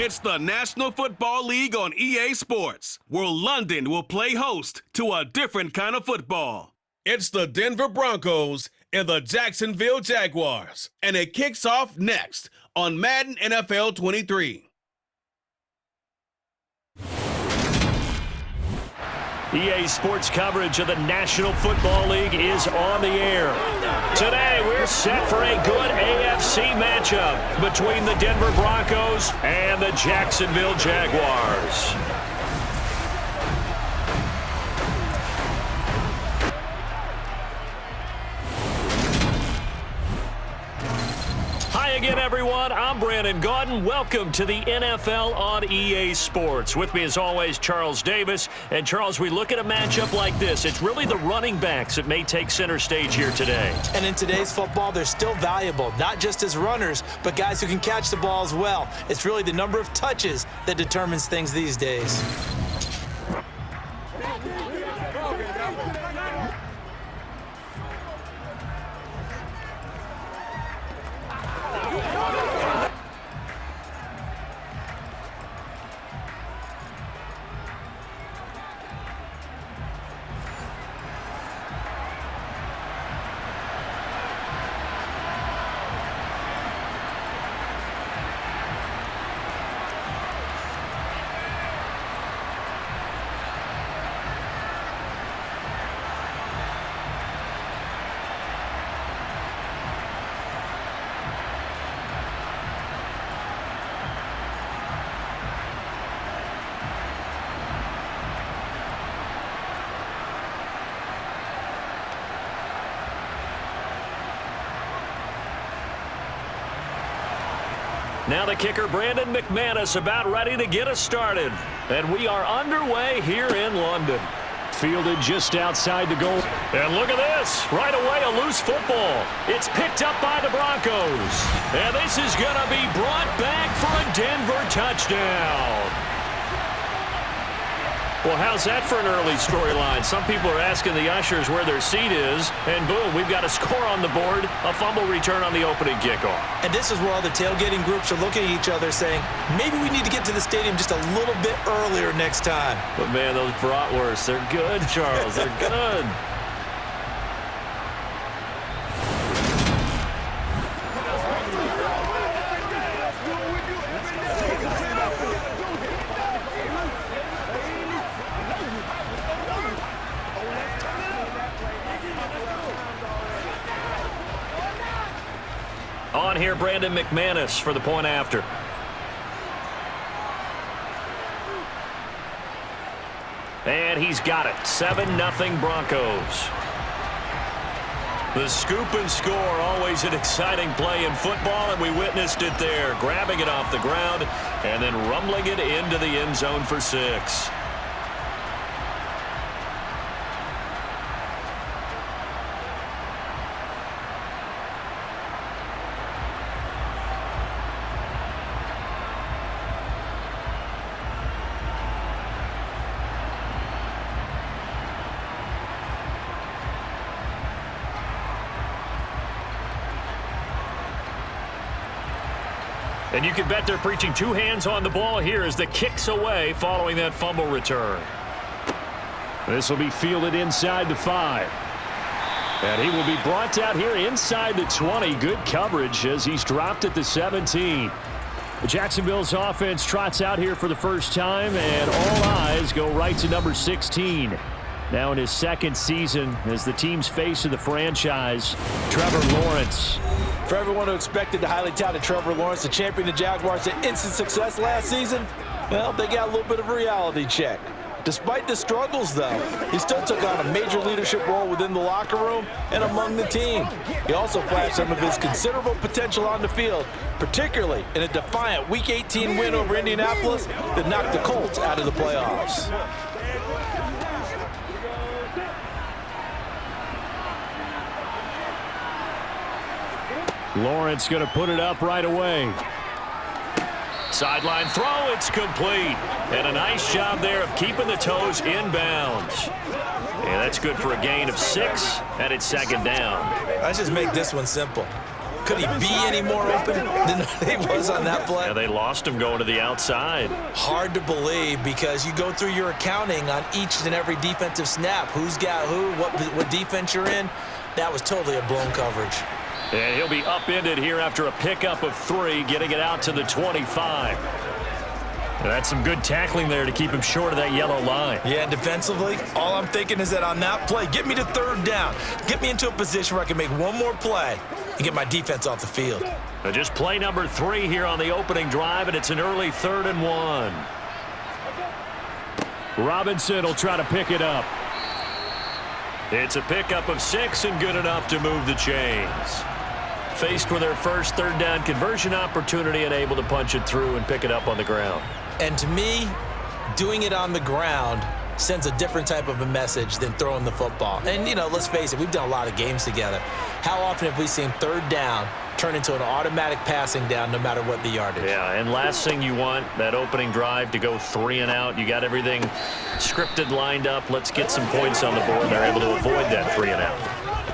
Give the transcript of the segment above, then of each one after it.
It's the National Football League on EA Sports, where London will play host to a different kind of football. It's the Denver Broncos and the Jacksonville Jaguars, and it kicks off next on Madden NFL 23. EA Sports coverage of the National Football League is on the air. Today, we're set for a good AFC matchup between the Denver Broncos and the Jacksonville Jaguars. Hi again, everyone. I'm Brandon Gaudin. Welcome to the NFL on EA Sports. With me, as always, Charles Davis. And, Charles, we look at a matchup like this. It's really the running backs that may take center stage here today. And in today's football, they're still valuable, not just as runners, but guys who can catch the ball as well. It's really the number of touches that determines things these days. Now the kicker, Brandon McManus, about ready to get us started. And we are underway here in London. Fielded just outside the goal. And look at this. Right away, a loose football. It's picked up by the Broncos. And this is going to be brought back for a Denver touchdown. Well, how's that for an early storyline? Some people are asking the ushers where their seat is, and boom, we've got a score on the board, a fumble return on the opening kickoff. And this is where all the tailgating groups are looking at each other saying, maybe we need to get to the stadium just a little bit earlier next time. But, man, those bratwursts, they're good, Charles. They're good. On here, Brandon McManus for the point after. And he's got it. 7-0 Broncos. The scoop and score, always an exciting play in football, and we witnessed it there. Grabbing it off the ground and then rumbling it into the end zone for 6. And you can bet they're preaching two hands on the ball here as the kick's away following that fumble return. This will be fielded inside the 5. And he will be brought out here inside the 20. Good coverage as he's dropped at the 17. Jacksonville's offense trots out here for the first time, and all eyes go right to number 16. Now in his second season as the team's face of the franchise, Trevor Lawrence. For everyone who expected the highly touted Trevor Lawrence to champion the Jaguars to instant success last season, well, they got a little bit of a reality check. Despite the struggles, though, he still took on a major leadership role within the locker room and among the team. He also flashed some of his considerable potential on the field, particularly in a defiant Week 18 win over Indianapolis that knocked the Colts out of the playoffs. Lawrence going to put it up right away. Sideline throw, it's complete. And a nice job there of keeping the toes inbounds. And that's good for a gain of 6, and it's second down. Let's just make this one simple. Could he be any more open than he was on that play? Yeah, they lost him going to the outside. Hard to believe because you go through your accounting on each and every defensive snap. Who's got who, what defense you're in. That was totally a blown coverage. And he'll be upended here after a pickup of 3, getting it out to the 25. That's some good tackling there to keep him short of that yellow line. Yeah, and defensively, all I'm thinking is that on that play, get me to 3rd down. Get me into a position where I can make one more play and get my defense off the field. Just play number 3 here on the opening drive, and it's an early 3rd and 1. Robinson will try to pick it up. It's a pickup of 6 and good enough to move the chains. Faced with their first 3rd down conversion opportunity and able to punch it through and pick it up on the ground. And to me, doing it on the ground sends a different type of a message than throwing the football. And, you know, let's face it, we've done a lot of games together. How often have we seen 3rd down turn into an automatic passing down no matter what the yardage? Yeah, and last thing you want, that opening drive to go 3 and out. You got everything scripted, lined up. Let's get some points on the board. They're able to avoid that 3 and out.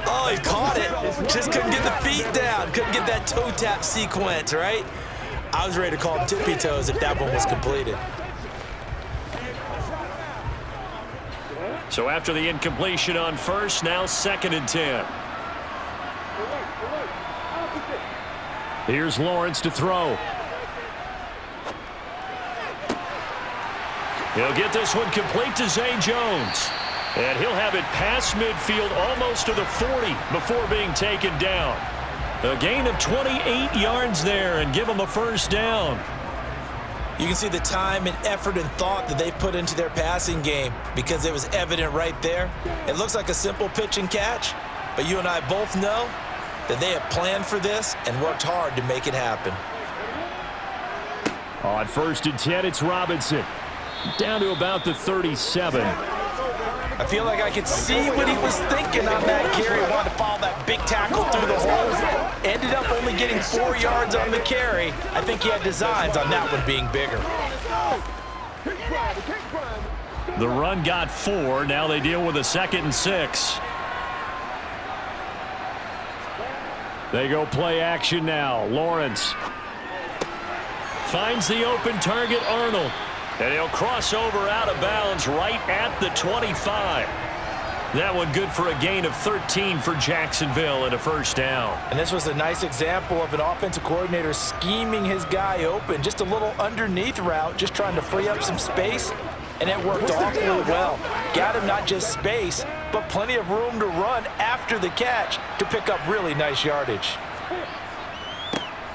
Oh, he caught it. Just couldn't get the feet down. Couldn't get that toe tap sequence, right? I was ready to call him tippy toes if that one was completed. So after the incompletion on first, now 2nd and 10. Here's Lawrence to throw. He'll get this one complete to Zay Jones. And he'll have it past midfield almost to the 40 before being taken down. A gain of 28 yards there and give him a 1st down. You can see the time and effort and thought that they put into their passing game because it was evident right there. It looks like a simple pitch and catch, but you and I both know that they have planned for this and worked hard to make it happen. On 1st and 10, it's Robinson. Down to about the 37. I feel like I could see what he was thinking on that carry. Wanted to follow that big tackle through the hole. Ended up only getting 4 yards on the carry. I think he had designs on that one being bigger. The run got 4. Now they deal with a 2nd and 6. They go play action now. Lawrence finds the open target, Arnold. And he'll cross over out of bounds right at the 25. That one good for a gain of 13 for Jacksonville and a 1st down. And this was a nice example of an offensive coordinator scheming his guy open. Just a little underneath route, just trying to free up some space. And it worked awfully well. Got him not just space, but plenty of room to run after the catch to pick up really nice yardage.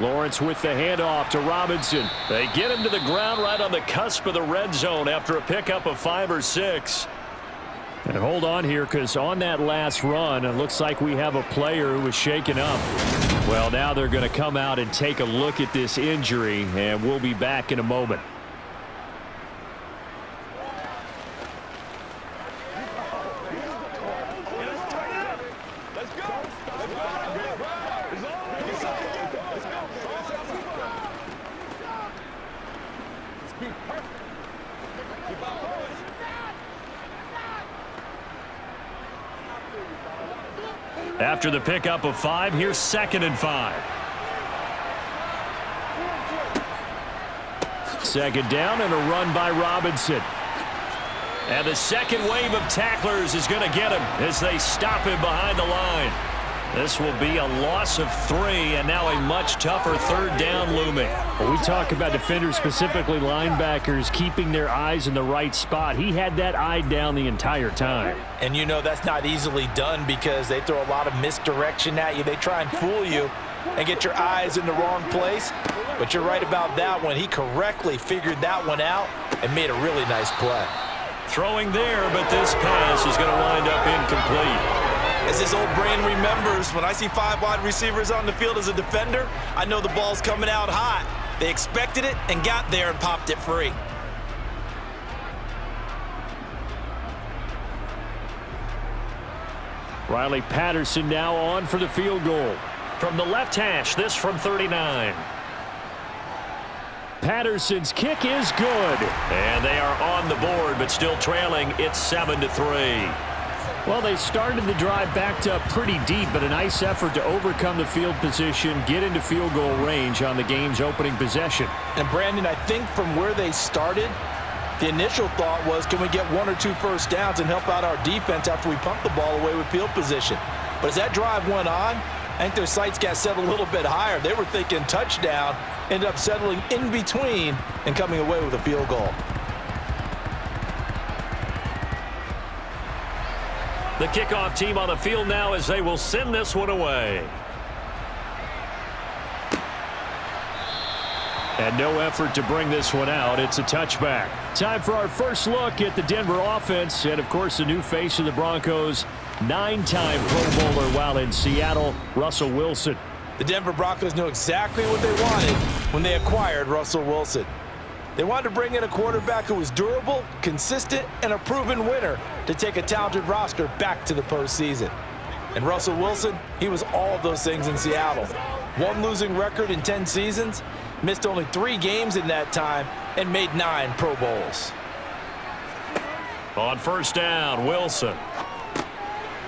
Lawrence with the handoff to Robinson. They get him to the ground right on the cusp of the red zone after a pickup of 5 or 6. And hold on here, because on that last run, it looks like we have a player who was shaken up. Well, now they're going to come out and take a look at this injury, and we'll be back in a moment. After the pickup of 5, here's 2nd and 5. 2nd down and a run by Robinson. And the second wave of tacklers is going to get him as they stop him behind the line. This will be a loss of 3, and now a much tougher 3rd down looming. When we talk about defenders, specifically linebackers, keeping their eyes in the right spot. He had that eye down the entire time. And you know that's not easily done because they throw a lot of misdirection at you. They try and fool you and get your eyes in the wrong place. But you're right about that one. He correctly figured that one out and made a really nice play. Throwing there, but this pass is going to wind up incomplete. As his old brain remembers, when I see 5 wide receivers on the field as a defender, I know the ball's coming out hot. They expected it and got there and popped it free. Riley Patterson now on for the field goal. From the left hash, this from 39. Patterson's kick is good. And they are on the board, but still trailing. It's 7-3. Well, they started the drive backed up pretty deep, but a nice effort to overcome the field position, get into field goal range on the game's opening possession. And Brandon, I think from where they started, the initial thought was, can we get 1 or 2 first downs and help out our defense after we pump the ball away with field position? But as that drive went on, I think their sights got set a little bit higher. They were thinking touchdown, ended up settling in between and coming away with a field goal. The kickoff team on the field now as they will send this one away. And no effort to bring this one out. It's a touchback. Time for our first look at the Denver offense. And, of course, the new face of the Broncos, 9-time Pro Bowler while in Seattle, Russell Wilson. The Denver Broncos knew exactly what they wanted when they acquired Russell Wilson. They wanted to bring in a quarterback who was durable, consistent, and a proven winner to take a talented roster back to the postseason. And Russell Wilson, he was all of those things in Seattle. 1 losing record in 10 seasons, missed only 3 games in that time, and made 9 Pro Bowls. On first down, Wilson.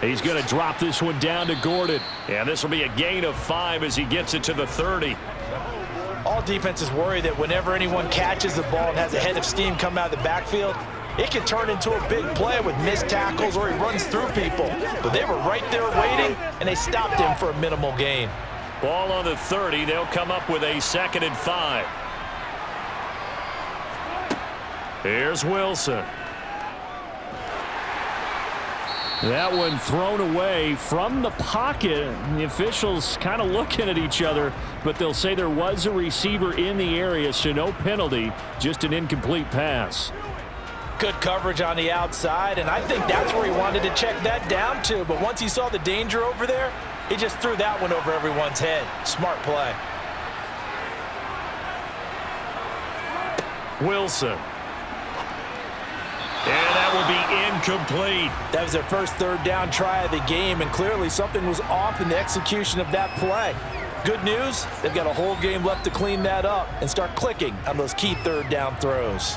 He's going to drop this one down to Gordon. And this will be a gain of 5 as he gets it to the 30. All defenses worry that whenever anyone catches the ball and has a head of steam come out of the backfield, it can turn into a big play with missed tackles or he runs through people. But they were right there waiting, and they stopped him for a minimal gain. Ball on the 30. They'll come up with a 2nd and 5. Here's Wilson. That one thrown away from the pocket. The officials kind of looking at each other, but they'll say there was a receiver in the area, so no penalty, just an incomplete pass. Good coverage on the outside, and I think that's where he wanted to check that down to. But once he saw the danger over there, he just threw that one over everyone's head. Smart play. Wilson. And that will be incomplete. That was their first 3rd down try of the game, and clearly something was off in the execution of that play. Good news, they've got a whole game left to clean that up and start clicking on those key 3rd down throws.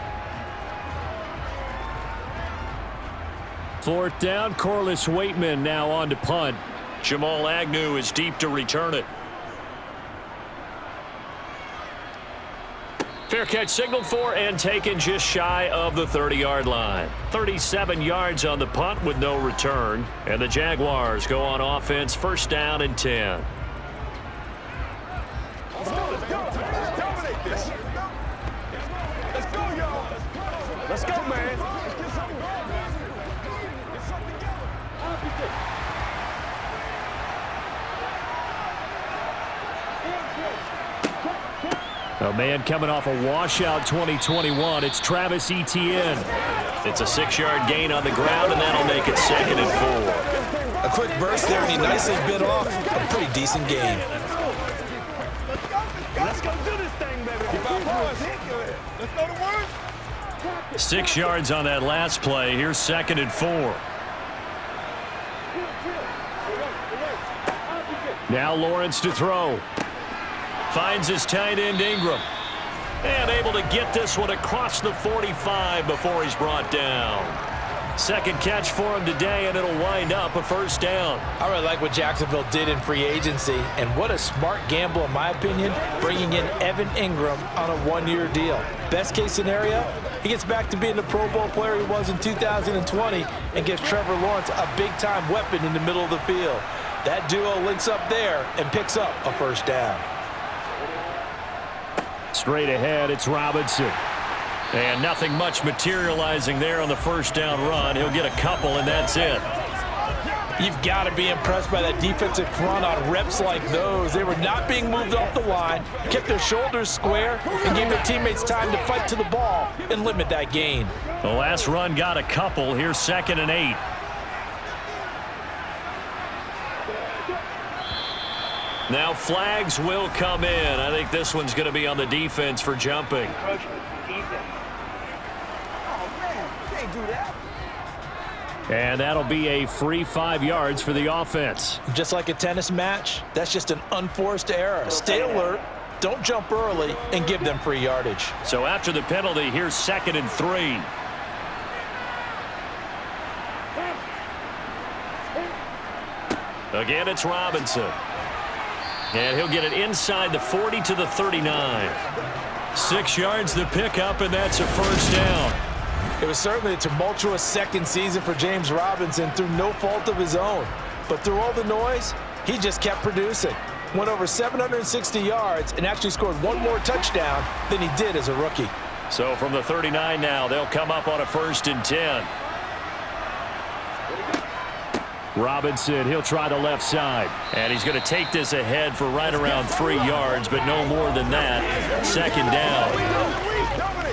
4th down, Corliss Waitman now on to punt. Jamal Agnew is deep to return it. Fair catch signaled for and taken just shy of the 30-yard line. 37 yards on the punt with no return. And the Jaguars go on offense, 1st down and 10. Let's go. Let's dominate this. Let's go, y'all. Let's go, man. Let's get something going. Get something together. A man coming off a washout 2021. It's Travis Etienne. It's a 6-yard gain on the ground, and that'll make it 2nd and 4. A quick burst there, and he nicely bit off a pretty decent game. Let's go do this thing, baby. Let's go to work. 6 yards on that last play. Here's 2nd and 4. Now Lawrence to throw. Finds his tight end Ingram. And able to get this one across the 45 before he's brought down. 2nd catch for him today, and it'll wind up a 1st down. I really like what Jacksonville did in free agency, and what a smart gamble, in my opinion, bringing in Evan Ingram on a 1-year deal. Best case scenario, he gets back to being the Pro Bowl player he was in 2020 and gives Trevor Lawrence a big-time weapon in the middle of the field. That duo links up there and picks up a 1st down. Straight ahead, it's Robinson. And nothing much materializing there on the 1st down run. He'll get a couple, and that's it. You've got to be impressed by that defensive front on reps like those. They were not being moved off the line, kept their shoulders square, and gave their teammates time to fight to the ball and limit that gain. The last run got a couple. Here's 2nd and 8. Now flags will come in. I think this one's going to be on the defense for jumping. And that'll be a free 5 yards for the offense. Just like a tennis match, that's just an unforced error. Stay alert, don't jump early, and give them free yardage. So after the penalty, here's 2nd and 3. Again, it's Robinson. And he'll get it inside the 40 to the 39. 6 yards to pick up, and that's a first down. It was certainly a tumultuous second season for James Robinson through no fault of his own. But through all the noise, he just kept producing. Went over 760 yards and actually scored one more touchdown than he did as a rookie. So from the 39 now, they'll come up on a 1st and 10. Robinson, he'll try the left side. And he's going to take this ahead for right around 3 yards, but no more than that. 2nd down.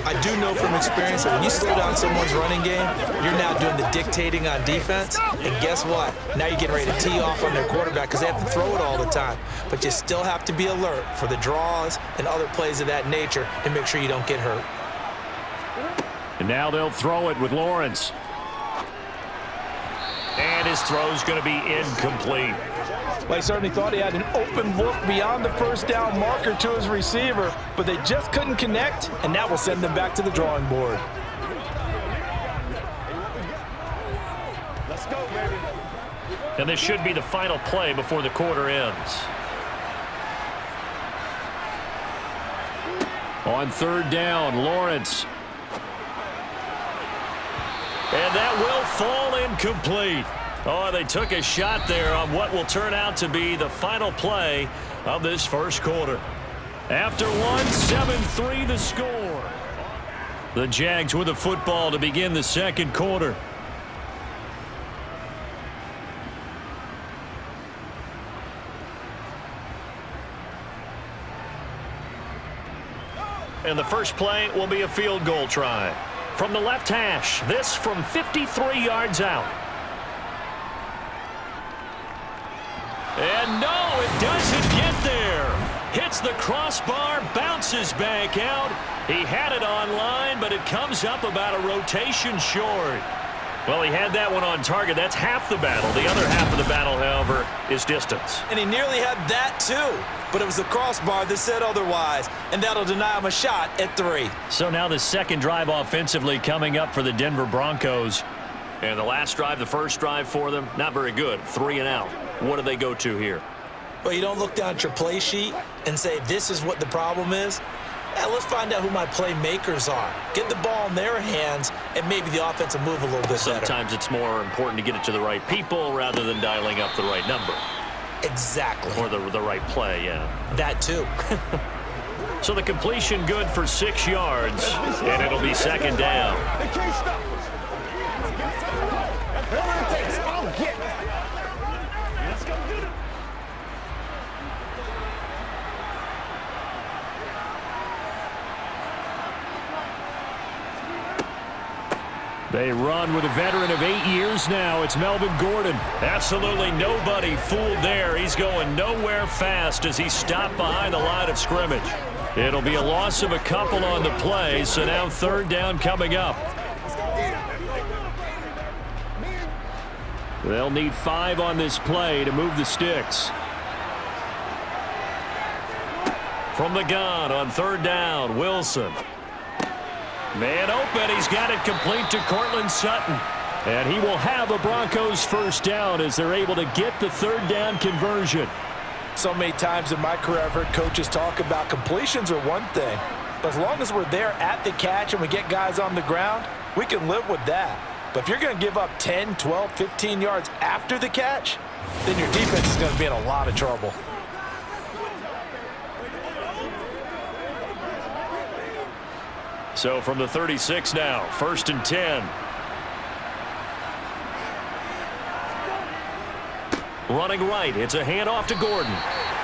I do know from experience that when you slow down someone's running game, you're now doing the dictating on defense. And guess what? Now you're getting ready to tee off on their quarterback because they have to throw it all the time. But you still have to be alert for the draws and other plays of that nature to make sure you don't get hurt. And now they'll throw it with Lawrence. And his throw's going to be incomplete. Well, he certainly thought he had an open look beyond the first down marker to his receiver, but they just couldn't connect, and that will send them back to the drawing board. Let's go, baby. And this should be the final play before the quarter ends. On 3rd down, Lawrence. And that will fall incomplete. Oh, they took a shot there on what will turn out to be the final play of this first quarter. After one, 7-3 the score. The Jags with the football to begin the second quarter. And the first play will be a field goal try. From the left hash, this from 53 yards out. And no, it doesn't get there. Hits the crossbar, bounces back out. He had it online, but it comes up about a rotation short. Well, he had that one on target. That's half the battle. The other half of the battle, however, is distance. And he nearly had that too, but it was the crossbar that said otherwise, and that'll deny him a shot at 3. So now the second drive offensively coming up for the Denver Broncos. And the last drive, the first drive for them, not very good. 3 and out. What do they go to here? Well, you don't look down at your play sheet and say, this is what the problem is. Let's find out who my playmakers are. Get the ball in their hands, and maybe the offense will move a little bit better. Sometimes it's more important to get it to the right people rather than dialing up the right number. Exactly. Or the right play, yeah. That too. So the completion good for 6 yards, and it'll be 2nd down. They can't stop us. Whatever it takes, I'll get it. Let's go get it. They run with a veteran of 8 years now. It's Melvin Gordon. Absolutely nobody fooled there. He's going nowhere fast as he stopped behind the line of scrimmage. It'll be a loss of a couple on the play, so now 3rd down coming up. They'll need 5 on this play to move the sticks. From the gun on 3rd down, Wilson. Man open, he's got it complete to Cortland Sutton. And he will have a Broncos first down as they're able to get the 3rd down conversion. So many times in my career I've heard coaches talk about completions are one thing. But as long as we're there at the catch and we get guys on the ground, we can live with that. But if you're going to give up 10, 12, 15 yards after the catch, then your defense is going to be in a lot of trouble. So from the 36 now, 1st and 10. Running right, it's a handoff to Gordon.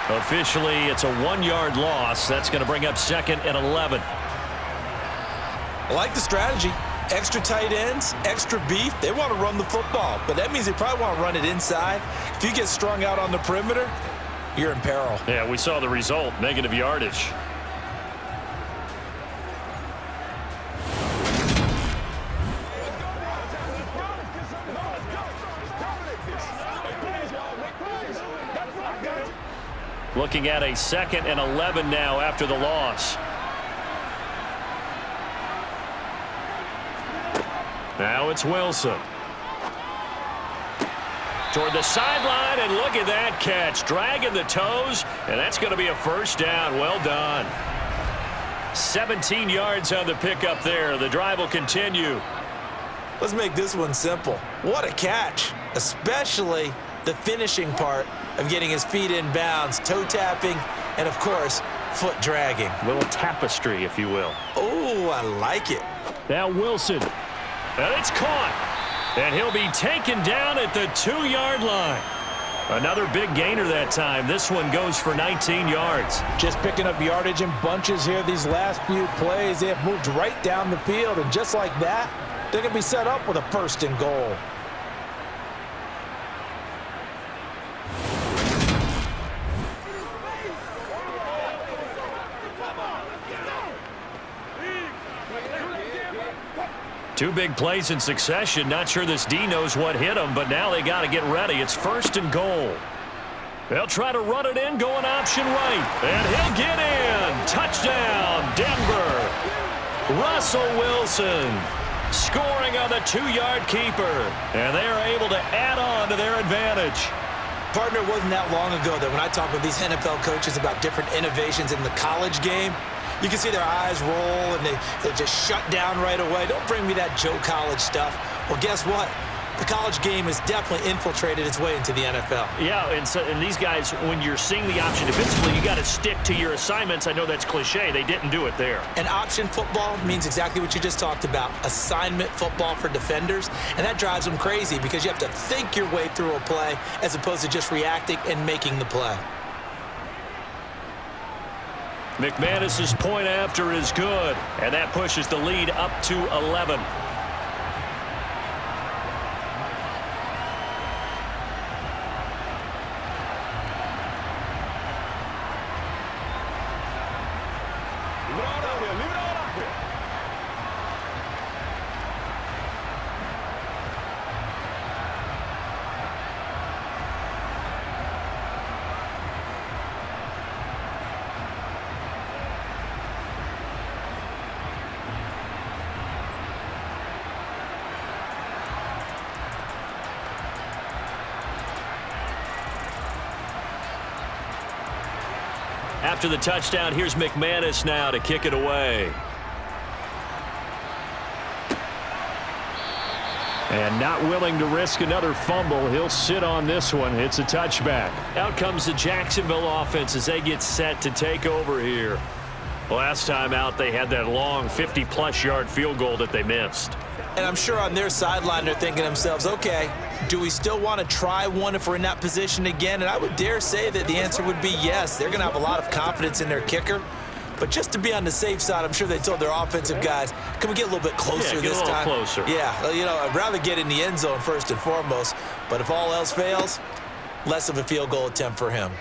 Officially, it's a 1-yard loss. That's going to bring up 2nd and 11. I like the strategy. Extra tight ends, extra beef. They want to run the football, but that means they probably want to run it inside. If you get strung out on the perimeter, you're in peril. Yeah, we saw the result, negative yardage. Looking at a 2nd and 11 now after the loss. Now it's Wilson. toward the sideline, and look at that catch. Dragging the toes, and that's going to be a first down. Well done. 17 yards on the pickup there. The drive will continue. Let's make this one simple. What a catch, especially the finishing part of getting his feet in bounds, toe tapping, and of course, foot dragging. A little tapestry, if you will. Oh, I like it. Now Wilson. And it's caught. And he'll be taken down at the 2-yard line. Another big gainer that time. This one goes for 19 yards. Just picking up yardage in bunches here these last few plays. They have moved right down the field, and just like that, they're going to be set up with a 1st and goal. Two big plays in succession. Not sure this D knows what hit him, but now they got to get ready. It's 1st and goal. They'll try to run it in, going option right. And he'll get in. Touchdown, Denver. Russell Wilson scoring on the 2-yard keeper. And they are able to add on to their advantage. Partner, it wasn't that long ago that when I talk with these NFL coaches about different innovations in the college game, you can see their eyes roll and they just shut down right away. Don't bring me that Joe College stuff. Well, guess what? The college game has definitely infiltrated its way into the NFL. Yeah, and these guys, when you're seeing the option defensively, you got to stick to your assignments. I know that's cliche. They didn't do it there. And option football means exactly what you just talked about, assignment football for defenders. And that drives them crazy because you have to think your way through a play as opposed to just reacting and making the play. McManus's point after is good, and that pushes the lead up to 11. After the touchdown, here's McManus now to kick it away. And not willing to risk another fumble. He'll sit on this one. It's a touchback. Out comes the Jacksonville offense as they get set to take over here. Last time out, they had that long 50-plus yard field goal that they missed. And I'm sure on their sideline they're thinking to themselves, okay, do we still want to try one if we're in that position again? And I would dare say that the answer would be yes. They're going to have a lot of confidence in their kicker. But just to be on the safe side, I'm sure they told their offensive guys, can we get a little bit closer this time? Get a little closer. Yeah, you know, I'd rather get in the end zone first and foremost. But if all else fails, less of a field goal attempt for him.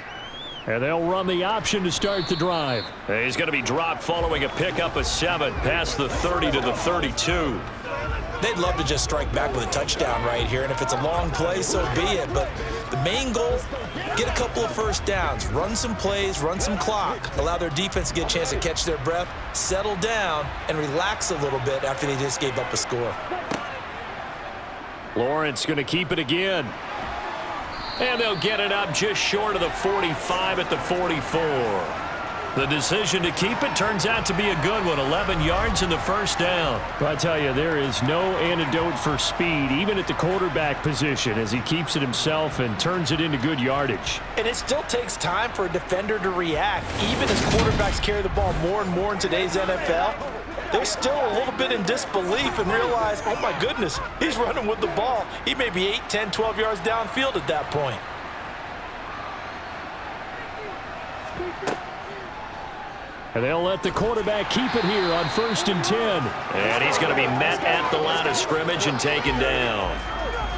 And they'll run the option to start the drive. He's going to be dropped following a pickup of 7 past the 30 to the 32. They'd love to just strike back with a touchdown right here, and if it's a long play, so be it. But the main goal, get a couple of first downs, run some plays, run some clock, allow their defense to get a chance to catch their breath, settle down, and relax a little bit after they just gave up a score. Lawrence going to keep it again. And they'll get it up just short of the 45 at the 44. The decision to keep it turns out to be a good one. 11 yards in the first down. But I tell you, there is no antidote for speed, even at the quarterback position, as he keeps it himself and turns it into good yardage. And it still takes time for a defender to react. Even as quarterbacks carry the ball more and more in today's NFL, they're still a little bit in disbelief and realize, oh my goodness, he's running with the ball. He may be 8, 10, 12 yards downfield at that point. And they'll let the quarterback keep it here on 1st and 10. And he's going to be met at the line of scrimmage and taken down.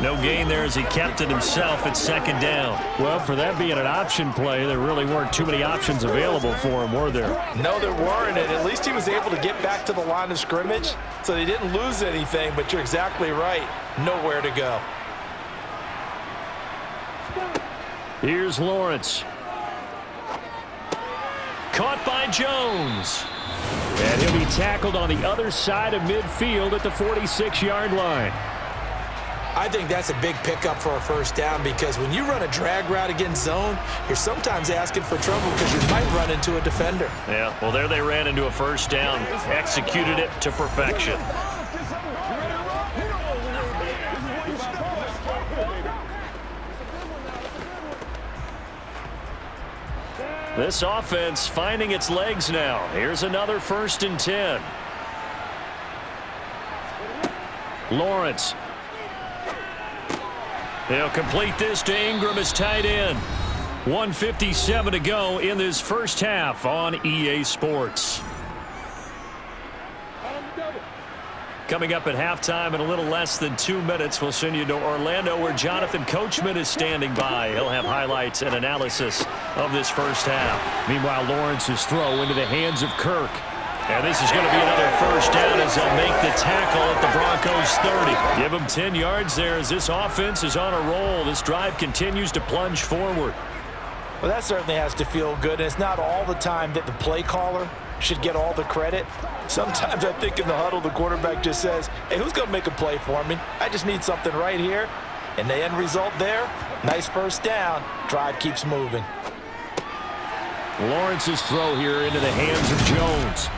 No gain there as he kept it himself at 2nd down. Well, for that being an option play, there really weren't too many options available for him, were there? No, there weren't, and at least he was able to get back to the line of scrimmage, so they didn't lose anything, but you're exactly right. Nowhere to go. Here's Lawrence. Caught by Jones. And he'll be tackled on the other side of midfield at the 46-yard line. I think that's a big pickup for a first down because when you run a drag route against zone, you're sometimes asking for trouble because you might run into a defender. Yeah, well, there they ran into a first down, executed it to perfection. This offense finding its legs now. Here's another 1st and 10. Lawrence. He'll complete this to Ingram as tight end. 1:57 to go in this first half on EA Sports. Coming up at halftime in a little less than 2 minutes, we'll send you to Orlando where Jonathan Coachman is standing by. He'll have highlights and analysis of this first half. Meanwhile, Lawrence's throw into the hands of Kirk. And this is going to be another first down as they'll make the tackle at the Broncos 30. Give them 10 yards there as this offense is on a roll. This drive continues to plunge forward. Well, that certainly has to feel good. And it's not all the time that the play caller should get all the credit. Sometimes I think in the huddle, the quarterback just says, hey, who's going to make a play for me? I just need something right here. And the end result there, nice first down. Drive keeps moving. Lawrence's throw here into the hands of Jones.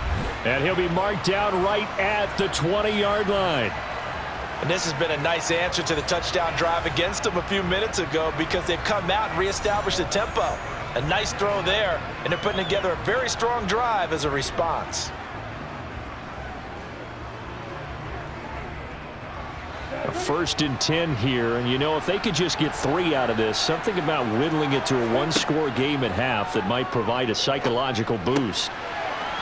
And he'll be marked down right at the 20-yard line. And this has been a nice answer to the touchdown drive against them a few minutes ago because they've come out and reestablished the tempo. A nice throw there, and they're putting together a very strong drive as a response. A 1st and 10 here, and you know, if they could just get 3 out of this, something about whittling it to a one-score game at half that might provide a psychological boost.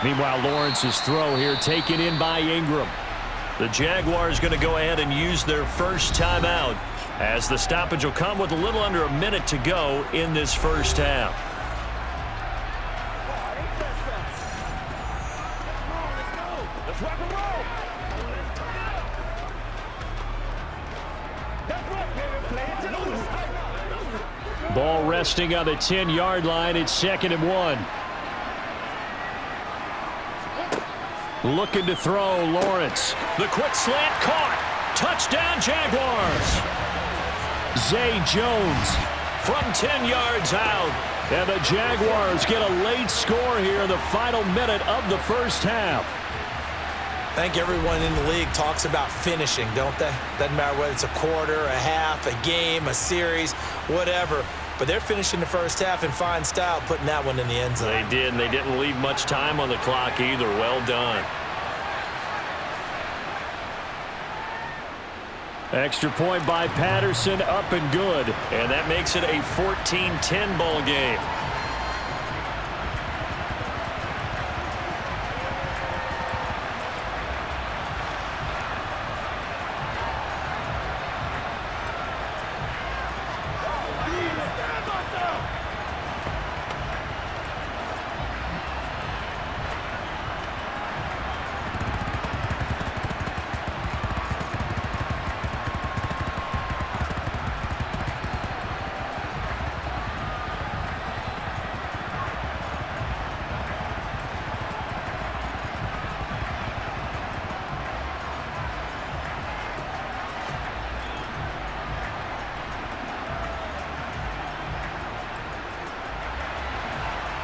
Meanwhile, Lawrence's throw here taken in by Ingram. The Jaguars going to go ahead and use their first timeout as the stoppage will come with a little under a minute to go in this first half. Let's rock and roll. That's right, baby. Play it to the Ball resting on the 10-yard line. It's 2nd and 1. Looking to throw, Lawrence. The quick slant caught. Touchdown, Jaguars. Zay Jones From 10 yards out. And the Jaguars get a late score here in the final minute of the first half. I think everyone in the league talks about finishing, don't they? Doesn't matter whether it's a quarter, a half, a game, a series, whatever. But they're finishing the first half in fine style, putting that one in the end zone. They did, and they didn't leave much time on the clock either. Well done. Extra point by Patterson, up and good. And that makes it a 14-10 ball game.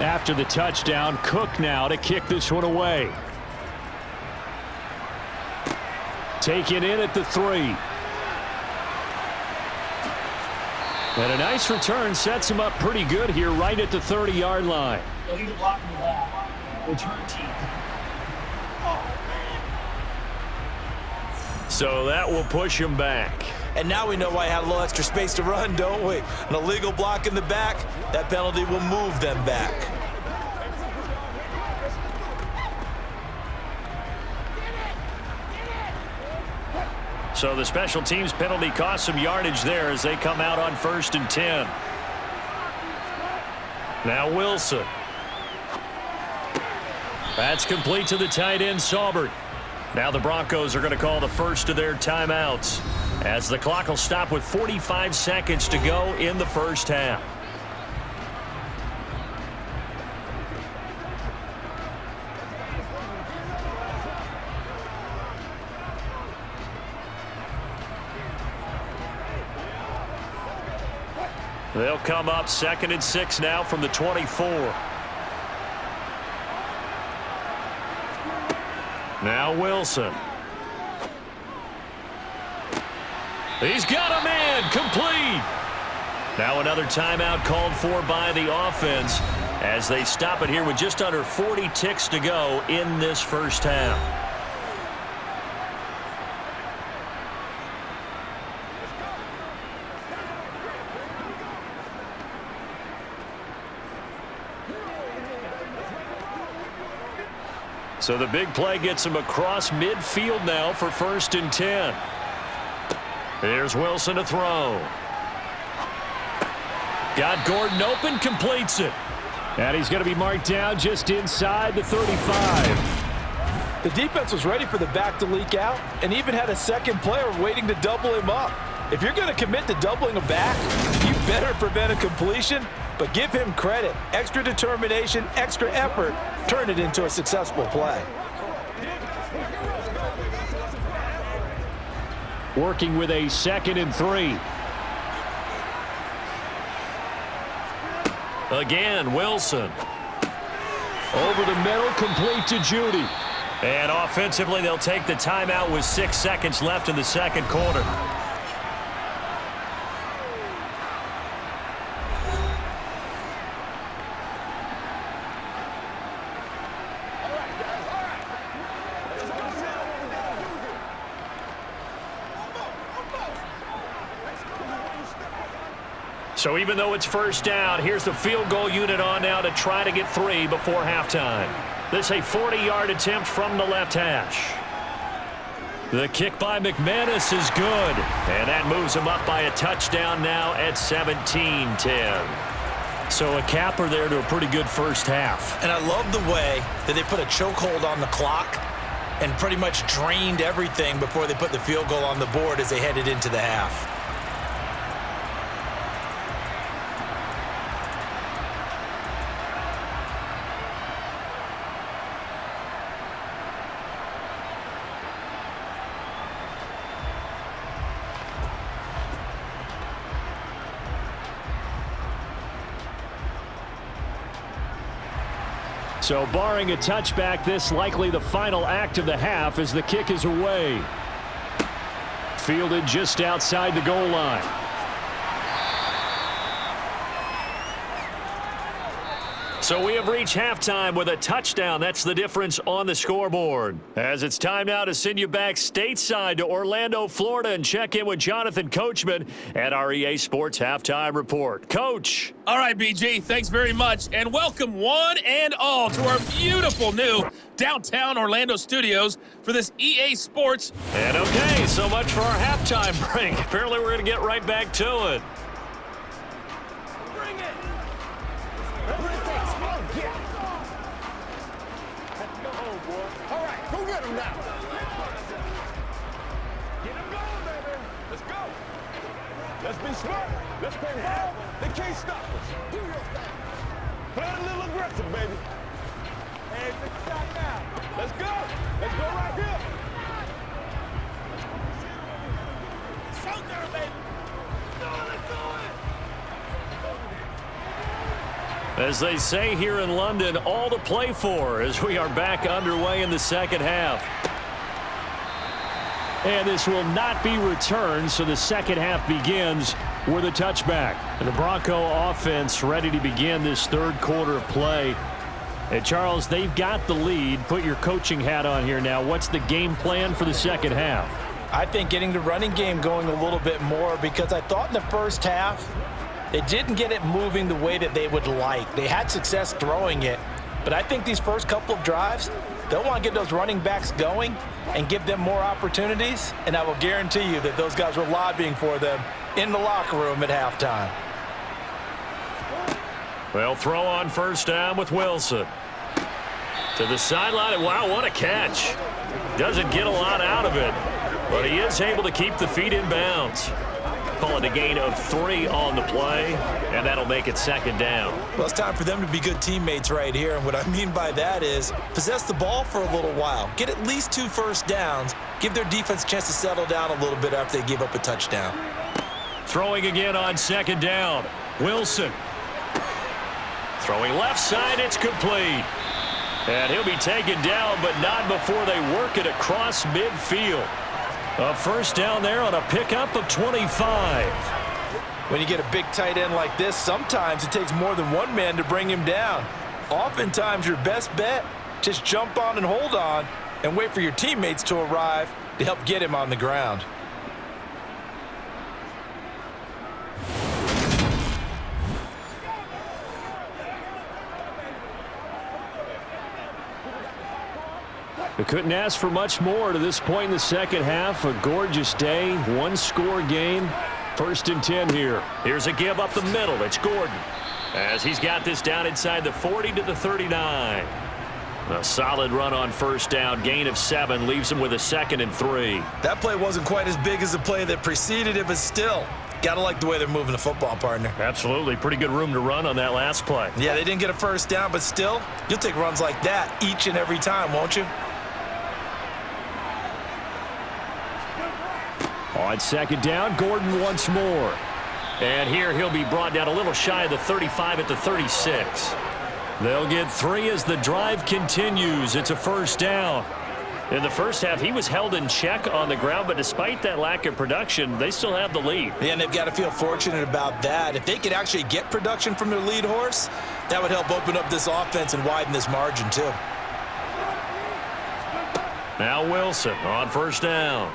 After the touchdown, Cook now to kick this one away. Taken in at the 3. And a nice return sets him up pretty good here right at the 30-yard line. Illegal blocking the ball. Return team. So that will push him back. And now we know why he had a little extra space to run, don't we? An illegal block in the back, that penalty will move them back. So the special teams penalty cost some yardage there as they come out on 1st and 10. Now Wilson. That's complete to the tight end, Saubert. Now the Broncos are going to call the first of their timeouts as the clock will stop with 45 seconds to go in the first half. They'll come up 2nd and 6 now from the 24. Now Wilson. He's got a man complete. Now another timeout called for by the offense as they stop it here with just under 40 ticks to go in this first half. So the big play gets him across midfield now for 1st and 10. Here's Wilson to throw. Got Gordon open, completes it. And he's going to be marked down just inside the 35. The defense was ready for the back to leak out and even had a second player waiting to double him up. If you're going to commit to doubling a back, you better prevent a completion, but give him credit. Extra determination, extra effort, turn it into a successful play. Working with a 2nd and 3. Again, Wilson. Over the middle, complete to Judy. And offensively, they'll take the timeout with 6 seconds left in the second quarter. So even though it's first down, here's the field goal unit on now to try to get 3 before halftime. This a 40-yard attempt from the left hash. The kick by McManus is good, and that moves him up by a touchdown now at 17-10. So a capper there to a pretty good first half. And I love the way that they put a chokehold on the clock and pretty much drained everything before they put the field goal on the board as they headed into the half. So barring a touchback, this likely the final act of the half as the kick is away. Fielded just outside the goal line. So we have reached halftime with a touchdown. That's the difference on the scoreboard. As it's time now to send you back stateside to Orlando, Florida, and check in with Jonathan Coachman at our EA Sports Halftime Report. Coach. All right, BG, thanks very much, and welcome one and all to our beautiful new downtown Orlando studios for this EA Sports. And okay, so much for our halftime break. Apparently we're going to get right back to it. Bring it. Whatever it takes. Come on, get. Let's go home, boy. All right, go get him now. Get him going, baby. Let's go. Let's be smart. Let's play ball. They can't stop us. Do your thing. Play a little aggressive, baby. Hey, take a shot now. Let's go. Let's go right here. Shout there, baby. Let's do it. As they say here in London, all to play for as we are back underway in the second half. And this will not be returned, so the second half begins with a touchback. And the Bronco offense ready to begin this third quarter of play. And Charles, they've got the lead. Put your coaching hat on here now. What's the game plan for the second half? I think getting the running game going a little bit more, because I thought in the first half they didn't get it moving the way that they would like. They had success throwing it, but I think these first couple of drives, they'll want to get those running backs going and give them more opportunities, and I will guarantee you that those guys were lobbying for them in the locker room at halftime. Well, throw on first down with Wilson. To the sideline, and wow, what a catch. Doesn't get a lot out of it, but he is able to keep the feet in bounds. Call it a gain of 3 on the play, and that'll make it second down. Well, it's time for them to be good teammates right here, and what I mean by that is possess the ball for a little while, get at least 2 first downs, give their defense a chance to settle down a little bit after they give up a touchdown. Throwing again on second down. Wilson. Throwing left side, it's complete. And he'll be taken down, but not before they work it across midfield. A first down there on a pickup of 25. When you get a big tight end like this, sometimes it takes more than one man to bring him down. Oftentimes, your best bet, just jump on and hold on and wait for your teammates to arrive to help get him on the ground. They couldn't ask for much more to this point in the second half. A gorgeous day, one-score game. 1st and 10 here. Here's a give up the middle. It's Gordon, as he's got this down inside the 40 to the 39. A solid run on first down. Gain of 7 leaves him with a 2nd and 3. That play wasn't quite as big as the play that preceded it, but still, gotta like the way they're moving the football, partner. Absolutely. Pretty good room to run on that last play. Yeah, they didn't get a first down, but still, you'll take runs like that each and every time, won't you? On 2nd down, Gordon once more. And here he'll be brought down a little shy of the 35 at the 36. They'll get 3 as the drive continues. It's a first down. In the first half, he was held in check on the ground, but despite that lack of production, they still have the lead. Yeah, and they've got to feel fortunate about that. If they could actually get production from their lead horse, that would help open up this offense and widen this margin too. Now Wilson on first down.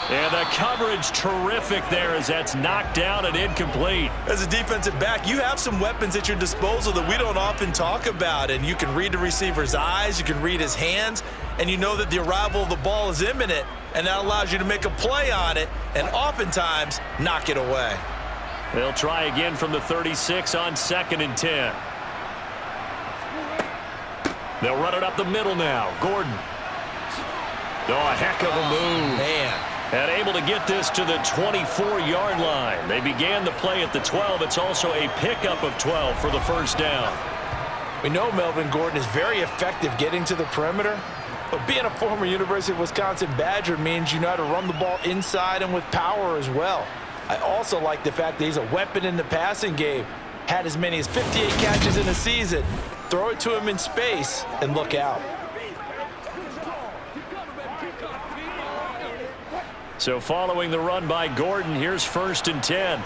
And the coverage terrific there as that's knocked down and incomplete. As a defensive back, you have some weapons at your disposal that we don't often talk about. And you can read the receiver's eyes, you can read his hands, and you know that the arrival of the ball is imminent, and that allows you to make a play on it and oftentimes knock it away. They'll try again from the 36 on 2nd and 10. They'll run it up the middle now. Gordon. Oh, a heck of a move. Man. And able to get this to the 24-yard line. They began the play at the 12. It's also a pickup of 12 for the first down. We know Melvin Gordon is very effective getting to the perimeter, but being a former University of Wisconsin Badger means you know how to run the ball inside and with power as well. I also like the fact that he's a weapon in the passing game. Had as many as 58 catches in a season. Throw it to him in space and look out. So following the run by Gordon, here's 1st and 10.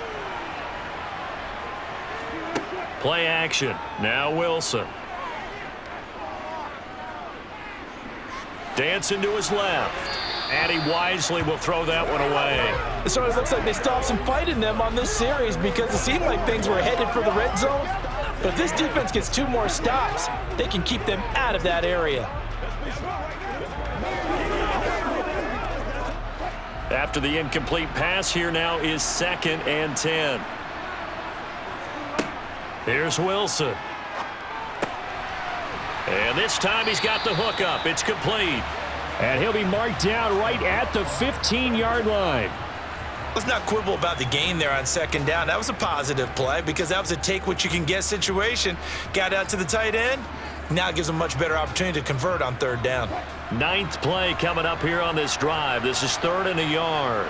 Play action. Now Wilson. Dancing to his left. And he wisely will throw that one away. It sort of looks like they stopped some fight in them on this series because it seemed like things were headed for the red zone. But if this defense gets 2 more stops, they can keep them out of that area. After the incomplete pass, here now is 2nd and 10. Here's Wilson. And this time he's got the hook up. It's complete. And he'll be marked down right at the 15-yard line. Let's not quibble about the gain there on 2nd down. That was a positive play because that was a take-what-you-can-get situation. Got out to the tight end. Now it gives them a much better opportunity to convert on 3rd down. 9th play coming up here on this drive. This is 3rd and a yard.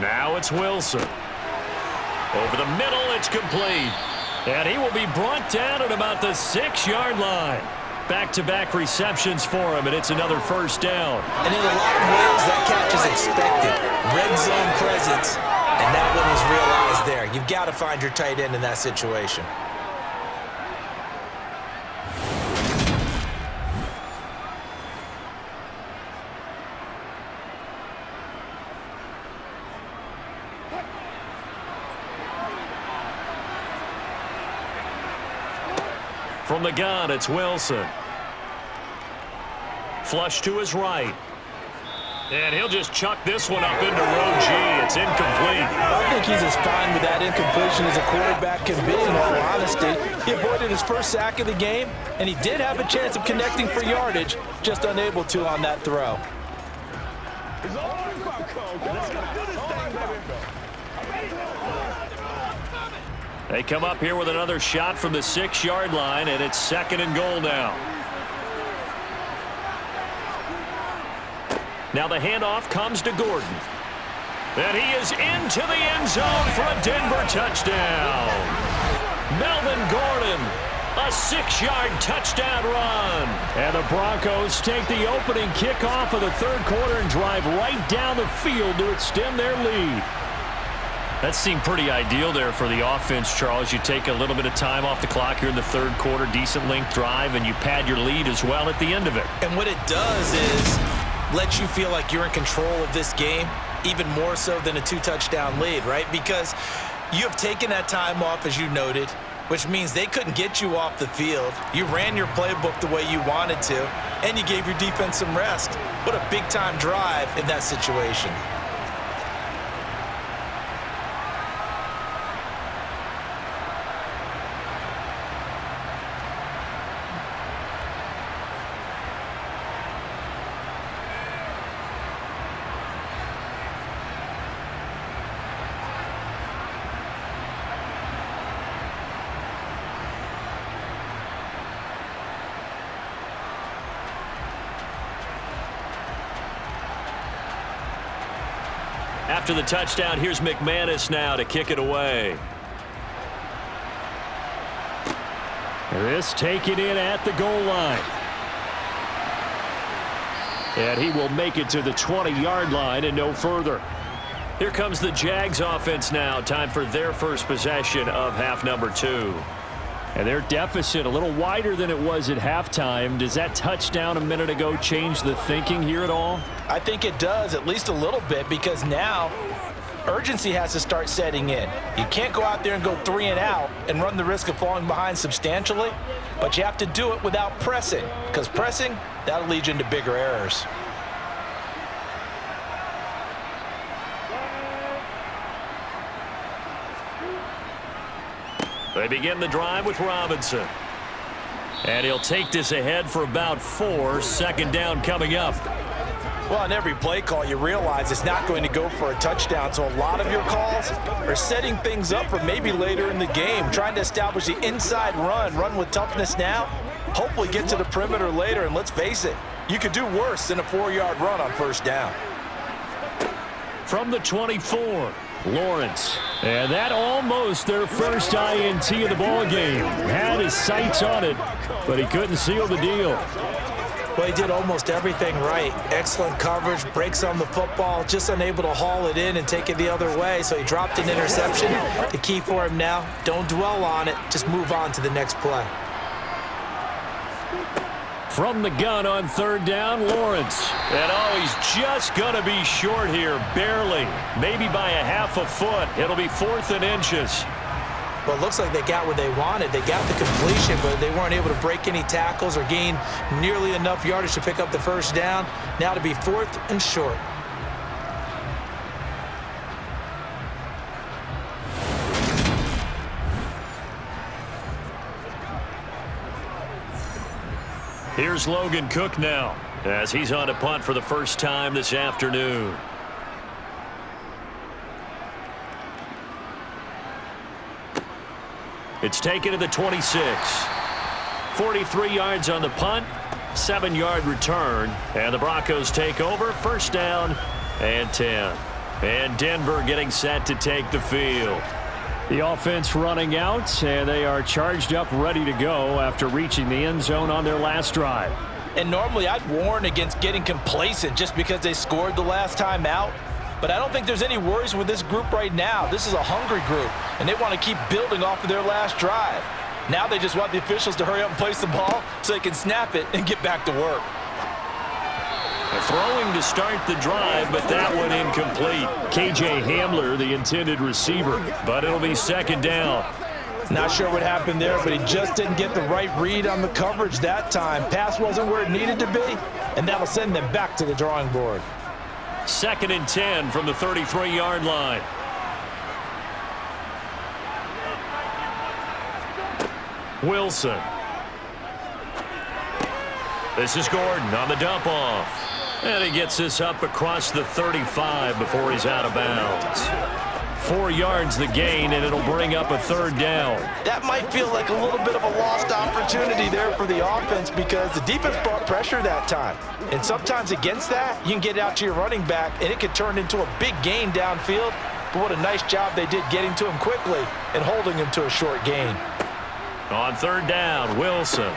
Now it's Wilson. Over the middle, it's complete. And he will be brought down at about the 6-yard line. Back-to-back receptions for him, and it's another first down. And in a lot of ways, that catch is expected. Red zone presence, and that one was realized there. You've got to find your tight end in that situation. From the gun, it's Wilson. Flush to his right. And he'll just chuck this one up into row G. It's incomplete. I think he's as fine with that incompletion as a quarterback can be, in all honesty. He avoided his first sack of the game, and he did have a chance of connecting for yardage, just unable to on that throw. They come up here with another shot from the 6-yard line, and it's 2nd and goal now. Now the handoff comes to Gordon. And he is into the end zone for a Denver touchdown. Melvin Gordon, a 6-yard touchdown run. And the Broncos take the opening kickoff of the third quarter and drive right down the field to extend their lead. That seemed pretty ideal there for the offense, Charles. You take a little bit of time off the clock here in the third quarter, decent length drive, and you pad your lead as well at the end of it. And what it does is let you feel like you're in control of this game, even more so than a 2-touchdown lead, right? Because you have taken that time off, as you noted, which means they couldn't get you off the field. You ran your playbook the way you wanted to, and you gave your defense some rest. What a big-time drive in that situation. After the touchdown, here's McManus now to kick it away. This taken in at the goal line. And he will make it to the 20-yard line and no further. Here comes the Jags offense now. Time for their first possession of half number 2. And their deficit a little wider than it was at halftime. Does that touchdown a minute ago change the thinking here at all? I think it does, at least a little bit, because now urgency has to start setting in. You can't go out there and go 3 and out and run the risk of falling behind substantially, but you have to do it without pressing, because pressing, that'll lead you into bigger errors. They begin the drive with Robinson. And he'll take this ahead for about 4. Second down coming up. Well, on every play call, you realize it's not going to go for a touchdown, so a lot of your calls are setting things up for maybe later in the game, trying to establish the inside run with toughness now, hopefully get to the perimeter later, and let's face it, you could do worse than a 4-yard run on first down. From the 24. Lawrence. And that almost their first INT of the ball game. Had his sights on it, but he couldn't seal the deal. Well, he did almost everything right. Excellent coverage, breaks on the football, just unable to haul it in and take it the other way, so he dropped an interception. The key for him now, don't dwell on it, just move on to the next play. From the gun on third down, Lawrence. And he's just going to be short here, barely. Maybe by a half a foot. It'll be 4th and inches. Well, it looks like they got what they wanted. They got the completion, but they weren't able to break any tackles or gain nearly enough yardage to pick up the first down. Now to be 4th and short. Here's Logan Cook now, as he's on a punt for the first time this afternoon. It's taken to the 26. 43 yards on the punt, 7-yard return, and the Broncos take over, first down and 10. And Denver getting set to take the field. The offense running out, and they are charged up, ready to go after reaching the end zone on their last drive. And normally I'd warn against getting complacent just because they scored the last time out. But I don't think there's any worries with this group right now. This is a hungry group, and they want to keep building off of their last drive. Now they just want the officials to hurry up and place the ball so they can snap it and get back to work. Throwing to start the drive, but that one incomplete. KJ Hamler, the intended receiver. But it'll be second down. Not sure what happened there, but he just didn't get the right read on the coverage that time. Pass wasn't where it needed to be, and that'll send them back to the drawing board. 2nd and 10 from the 33-yard line. Wilson. This is Gordon on the dump off. And he gets this up across the 35 before he's out of bounds. 4 yards the gain, and it'll bring up a 3rd down. That might feel like a little bit of a lost opportunity there for the offense because the defense brought pressure that time. And sometimes against that, you can get out to your running back, and it could turn into a big gain downfield. But what a nice job they did getting to him quickly and holding him to a short gain. On 3rd down, Wilson.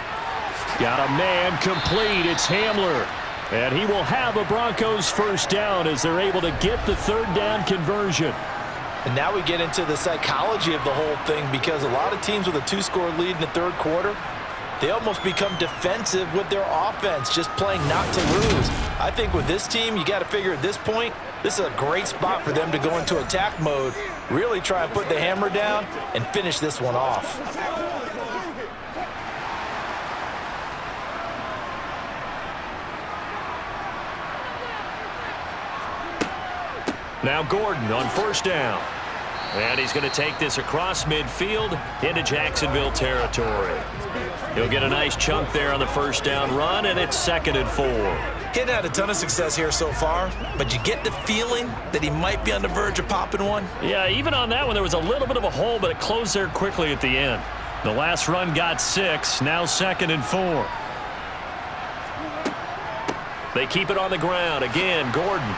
Got a man complete. It's Hamler. And he will have a Broncos 1st down as they're able to get the 3rd down conversion. And now we get into the psychology of the whole thing because a lot of teams with a 2-score lead in the 3rd quarter, they almost become defensive with their offense, just playing not to lose. I think with this team, you got to figure at this point, this is a great spot for them to go into attack mode, really try and put the hammer down and finish this one off. Now Gordon on 1st down. And he's going to take this across midfield into Jacksonville territory. He'll get a nice chunk there on the 1st down run, and it's 2nd and 4. He had a ton of success here so far, but you get the feeling that he might be on the verge of popping one. Yeah, even on that one, there was a little bit of a hole, but it closed there quickly at the end. The last run got 6, now 2nd and 4. They keep it on the ground. Again, Gordon.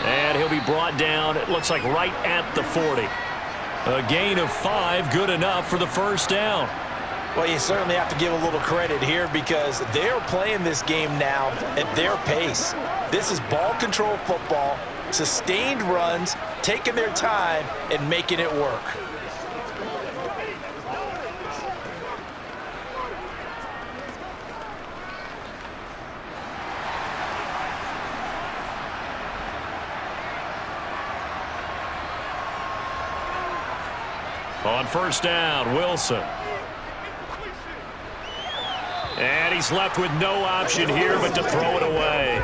And he'll be brought down, it looks like right at the 40. A gain of 5, good enough for the 1st down. Well, you certainly have to give a little credit here because they're playing this game now at their pace. This is ball control football, sustained runs, taking their time and making it work. On 1st down, Wilson. And he's left with no option here but to throw it away.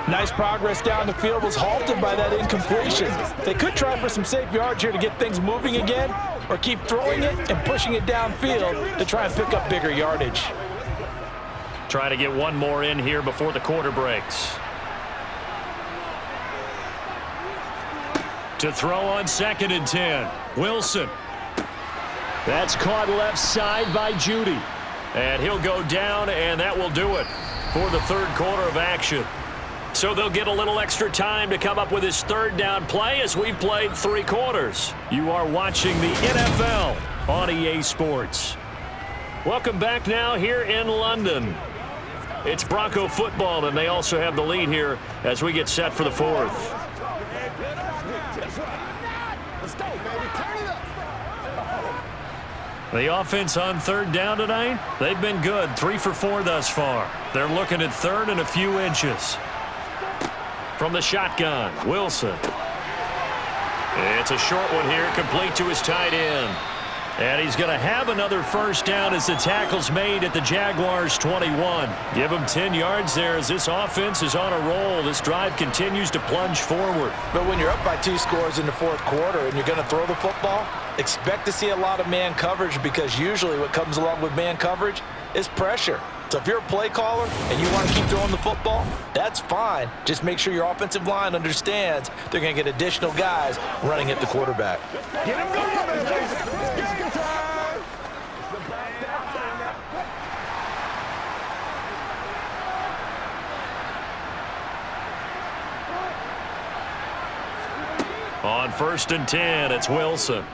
Nice progress down the field was halted by that incompletion. They could try for some safe yards here to get things moving again or keep throwing it and pushing it downfield to try and pick up bigger yardage. Try to get one more in here before the quarter breaks. To throw on 2nd and 10. Wilson. That's caught left side by Judy. And he'll go down, and that will do it for the 3rd quarter of action. So they'll get a little extra time to come up with his 3rd down play as we've played 3 quarters. You are watching the NFL on EA Sports. Welcome back now here in London. It's Bronco football, and they also have the lead here as we get set for the 4th. The offense on 3rd down tonight, they've been good. 3 for 4 thus far. They're looking at 3rd and a few inches. From the shotgun, Wilson. It's a short one here, complete to his tight end. And he's going to have another 1st down as the tackle's made at the Jaguars 21. Give him 10 yards there as this offense is on a roll. This drive continues to plunge forward. But when you're up by 2 scores in the 4th quarter and you're going to throw the football, expect to see a lot of man coverage because usually what comes along with man coverage is pressure. So if you're a play caller and you want to keep throwing the football, that's fine. Just make sure your offensive line understands they're going to get additional guys running at the quarterback. Get him going, baby. It's game time. On 1st and 10, it's Wilson.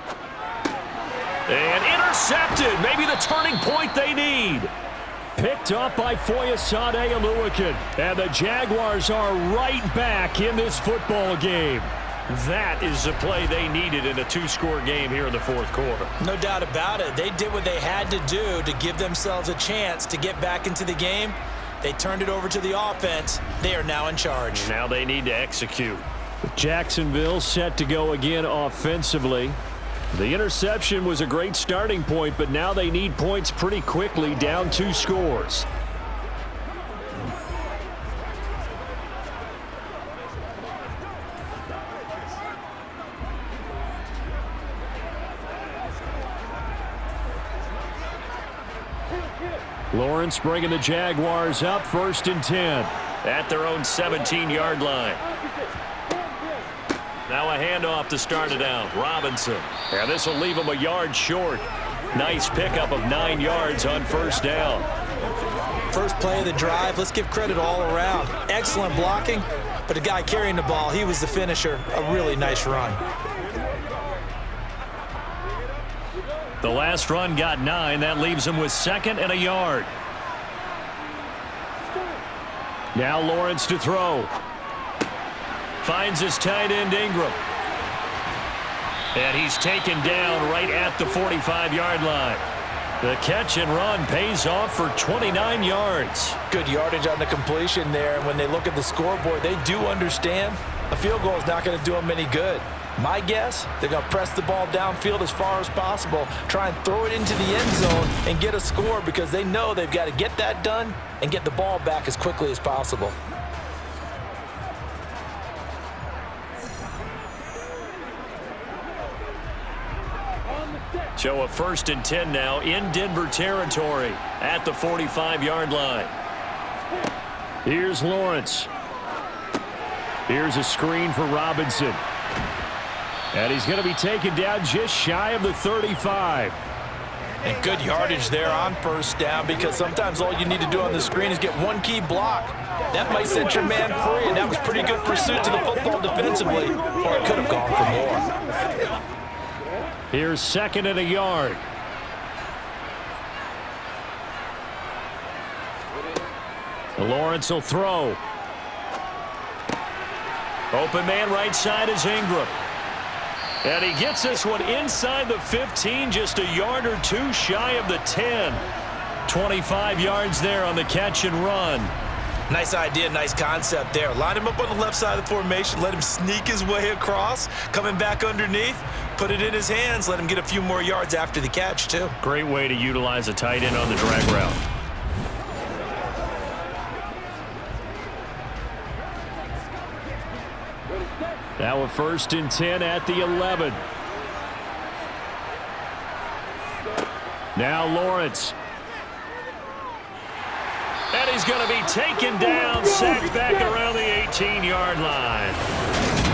And intercepted. Maybe the turning point they need. Picked up by Foyesade Oluwakin. And the Jaguars are right back in this football game. That is the play they needed in a 2-score game here in the 4th quarter. No doubt about it. They did what they had to do to give themselves a chance to get back into the game. They turned it over to the offense. They are now in charge. Now they need to execute. Jacksonville set to go again offensively. The interception was a great starting point, but now they need points pretty quickly, down 2 scores. Lawrence bringing the Jaguars up 1st and 10. At their own 17-yard line. Now a handoff to start it out. Robinson. And this will leave him a yard short. Nice pickup of 9 yards on first down. First play of the drive, let's give credit all around. Excellent blocking, but the guy carrying the ball, he was the finisher. A really nice run. The last run got 9. That leaves him with 2nd and a yard. Now Lawrence to throw. Finds his tight end Ingram. And he's taken down right at the 45-yard line. The catch and run pays off for 29 yards. Good yardage on the completion there. And when they look at the scoreboard, they do understand a field goal is not going to do them any good. My guess, they're going to press the ball downfield as far as possible, try and throw it into the end zone and get a score because they know they've got to get that done and get the ball back as quickly as possible. So a 1st and 10 now in Denver territory at the 45-yard line. Here's Lawrence. Here's a screen for Robinson. And he's going to be taken down just shy of the 35. And good yardage there on first down because sometimes all you need to do on the screen is get one key block. That might set your man free, and that was pretty good pursuit to the football defensively, or it could have gone for more. Here's 2nd and a yard. Lawrence will throw. Open man right side is Ingram. And he gets this one inside the 15, just a yard or 2 shy of the 10. 25 yards there on the catch and run. Nice idea, nice concept there. Line him up on the left side of the formation, let him sneak his way across, coming back underneath, put it in his hands, let him get a few more yards after the catch, too. Great way to utilize a tight end on the drag route. Now a 1st and 10 at the 11. Now Lawrence. And he's going to be taken down, sacked back around the 18-yard line.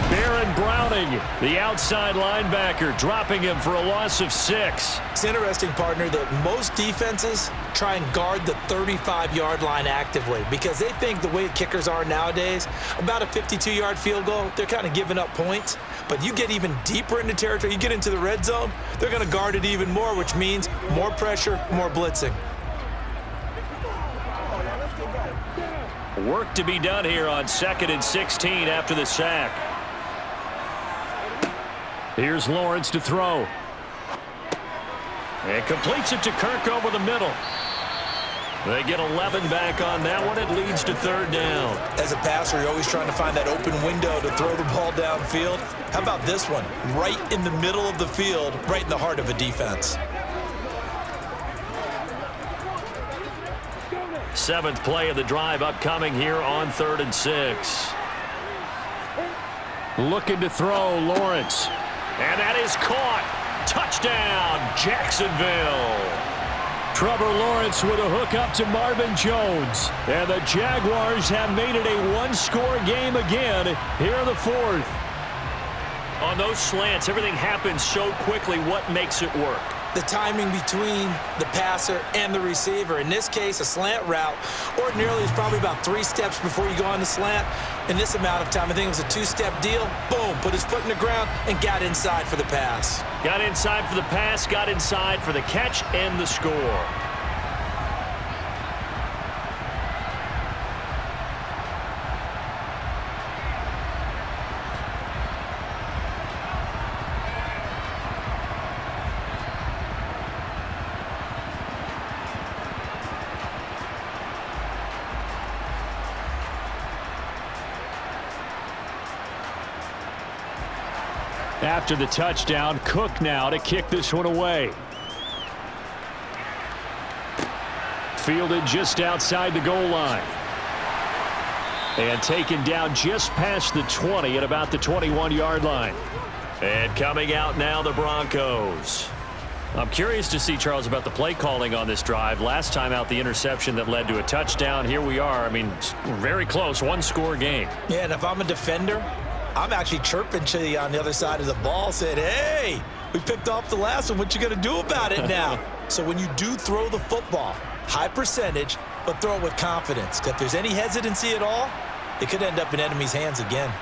Baron Browning, the outside linebacker, dropping him for a loss of 6. It's interesting, partner, that most defenses try and guard the 35-yard line actively because they think the way kickers are nowadays, about a 52-yard field goal, they're kind of giving up points. But you get even deeper into territory, you get into the red zone, they're going to guard it even more, which means more pressure, more blitzing. Work to be done here on 2nd and 16 after the sack. Here's Lawrence to throw. And completes it to Kirk over the middle. They get 11 back on that one. It leads to 3rd down. As a passer, you're always trying to find that open window to throw the ball downfield. How about this one? Right in the middle of the field, right in the heart of a defense. 7th play of the drive upcoming here on 3rd and 6. Looking to throw, Lawrence. And that is caught. Touchdown, Jacksonville. Trevor Lawrence with a hook up to Marvin Jones. And the Jaguars have made it a one-score game again here in the 4th. On those slants, everything happens so quickly. What makes it work? The timing between the passer and the receiver. In this case, a slant route ordinarily is probably about 3 steps before you go on the slant. In this amount of time, I think it was a 2-step deal. Boom, put his foot in the ground and got inside for the pass. Got inside for the pass, got inside for the catch and the score. After the touchdown, Cook now to kick this one away. Fielded just outside the goal line. And taken down just past the 20 at about the 21-yard line. And coming out now, the Broncos. I'm curious to see, Charles, about the play calling on this drive. Last time out, the interception that led to a touchdown. Here we are. I mean, very close, one-score game. Yeah, and if I'm a defender, I'm actually chirping to you on the other side of the ball, saying, hey, we picked off the last one. What you going to do about it now? So when you do throw the football, high percentage, but throw it with confidence. Because if there's any hesitancy at all, it could end up in enemy's hands again.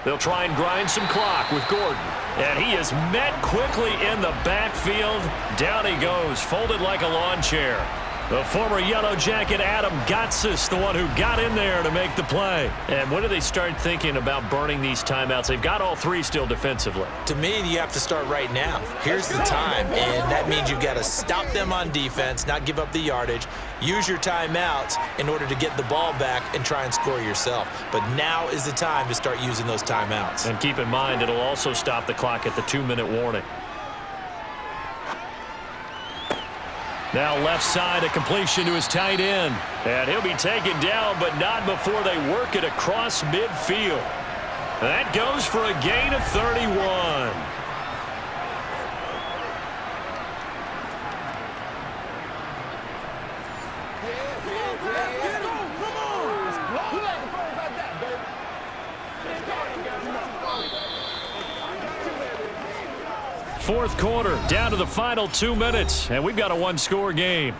They'll try and grind some clock with Gordon. And he is met quickly in the backfield. Down he goes, folded like a lawn chair. The former Yellow Jacket Adam Gotsis, the one who got in there to make the play. And when do they start thinking about burning these timeouts? They've got all three still defensively. To me, you have to start right now. Here's the time, and that means you've got to stop them on defense, not give up the yardage, use your timeouts in order to get the ball back and try and score yourself. But now is the time to start using those timeouts. And keep in mind, it'll also stop the clock at the 2-minute warning. Now left side, a completion to his tight end. And he'll be taken down, but not before they work it across midfield. That goes for a gain of 31. Fourth quarter, down to the final 2 minutes, and we've got a one-score game.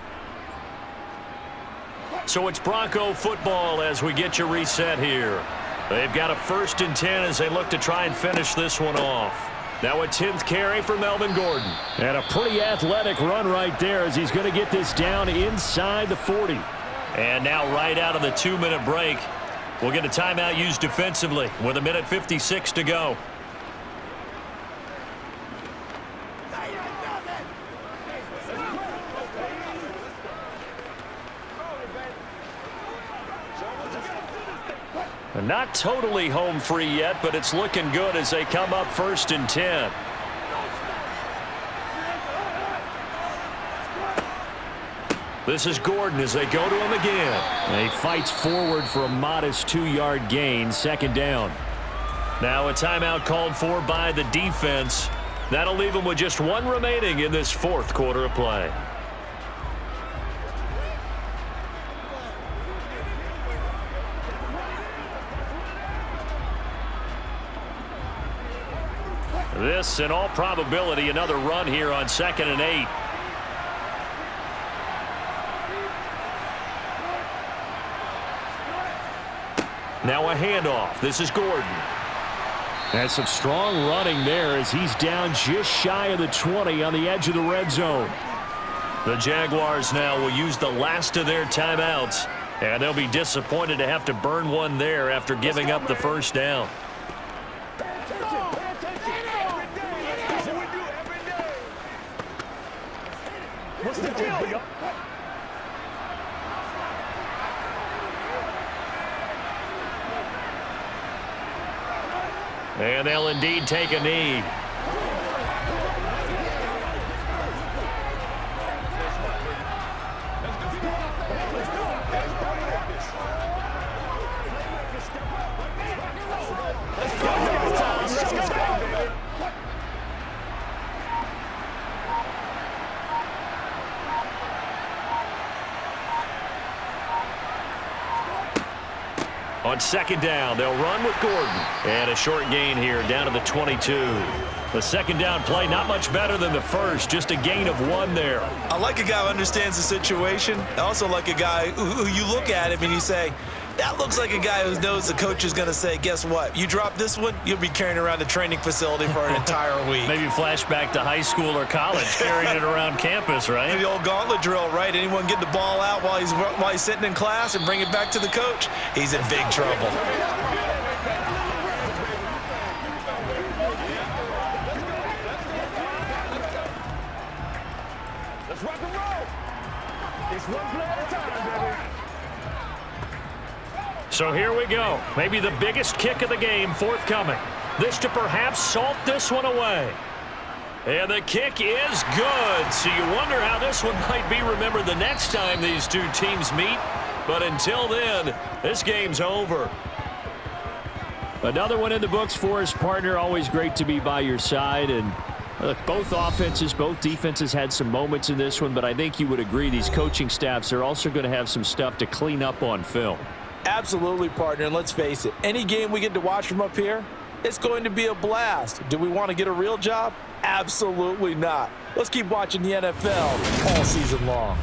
So it's Bronco football as we get you reset here. They've got a 1st and 10 as they look to try and finish this one off. Now a 10th carry for Melvin Gordon. And a pretty athletic run right there as he's going to get this down inside the 40. And now right out of the 2-minute break, we'll get a timeout used defensively with 1:56 to go. Not totally home free yet, but it's looking good as they come up 1st and 10. This is Gordon as they go to him again. And he fights forward for a modest 2-yard gain, 2nd down. Now a timeout called for by the defense. That'll leave him with just one remaining in this 4th quarter of play. This, in all probability, another run here on 2nd and 8. Now a handoff. This is Gordon. And some strong running there as he's down just shy of the 20 on the edge of the red zone. The Jaguars now will use the last of their timeouts, and they'll be disappointed to have to burn one there after giving up the 1st down. What's the deal, yo? And they'll indeed take a knee. On 2nd down, they'll run with Gordon. And a short gain here down to the 22. The 2nd down play, not much better than the first, just a gain of 1 there. I like a guy who understands the situation. I also like a guy who you look at him and you say, that looks like a guy who knows the coach is going to say, guess what? You drop this one, you'll be carrying around the training facility for an entire week. Maybe flashback to high school or college, carrying it around campus, right? The old gauntlet drill, right? Anyone get the ball out while he's sitting in class and bring it back to the coach? He's in big trouble. Let's rock and roll. It's one play at a time, baby. So here we go. Maybe the biggest kick of the game forthcoming. This to perhaps salt this one away. And the kick is good. So you wonder how this one might be remembered the next time these two teams meet. But until then, this game's over. Another one in the books for his partner. Always great to be by your side. And look, both offenses, both defenses had some moments in this one, but I think you would agree these coaching staffs are also going to have some stuff to clean up on film. Absolutely, partner, and let's face it, any game we get to watch from up here, it's going to be a blast. Do we want to get a real job? Absolutely not. Let's keep watching the NFL all season long.